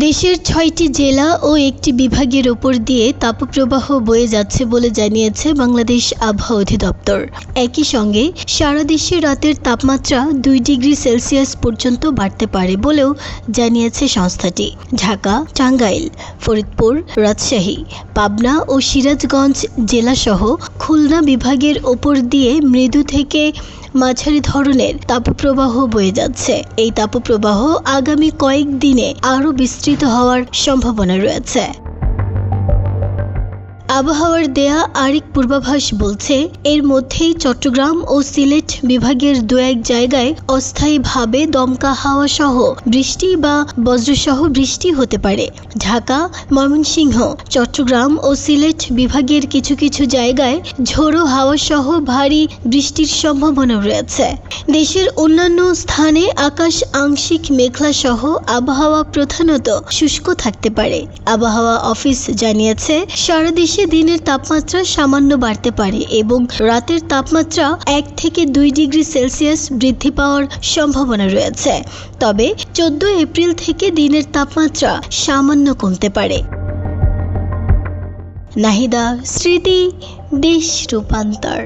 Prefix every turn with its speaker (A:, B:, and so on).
A: দেশের ৬টি জেলা ও একটি বিভাগের ওপর দিয়ে তাপপ্রবাহ বয়ে যাচ্ছে বলে জানিয়েছে বাংলাদেশ আবহাওয়া অধিদপ্তর। একই সঙ্গে সারা দেশে রাতের তাপমাত্রা ২ ডিগ্রি সেলসিয়াস পর্যন্ত বাড়তে পারে বলেও জানিয়েছে সংস্থাটি। ঢাকা, টাঙ্গাইল, ফরিদপুর, রাজশাহী, পাবনা ও সিরাজগঞ্জ জেলাসহ খুলনা বিভাগের ওপর দিয়ে মৃদু থেকে মাঝারি ধরনের তাপপ্রবাহ বয়ে যাচ্ছে। এই তাপপ্রবাহ আগামী কয়েকদিনে আরও বিস্তৃত হওয়ার সম্ভাবনা রয়েছে। আবহাওয়ার দেয়া আরেক পূর্বাভাস বলছে, এর মধ্যেই চট্টগ্রাম ও সিলেট বিভাগের দু-এক জায়গায় অস্থায়ীভাবে দমকা হাওয়া সহ বৃষ্টি বা বজ্রসহ বৃষ্টি হতে পারে। ঢাকা, ময়মনসিংহ, চট্টগ্রাম ও সিলেট বিভাগের কিছু কিছু জায়গায় ঝোড়ো হাওয়া সহ ভারী বৃষ্টির সম্ভাবনা রয়েছে। দেশের অন্যান্য স্থানে আকাশ আংশিক মেঘলা সহ আবহাওয়া প্রধানত শুষ্ক থাকতে পারে। আবহাওয়া অফিস জানিয়েছে, সারা দেশে দিনের তাপমাত্রা সামান্য বাড়তে পারে এবং রাতের তাপমাত্রা ১ থেকে ২ ডিগ্রি সেলসিয়াস বৃদ্ধি পাওয়ার সম্ভাবনা রয়েছে। তবে ১৪ এপ্রিল থেকে দিনের তাপমাত্রা সামান্য কমতে পারে। নাহিদা, স্মৃতি, দেশ রূপান্তর।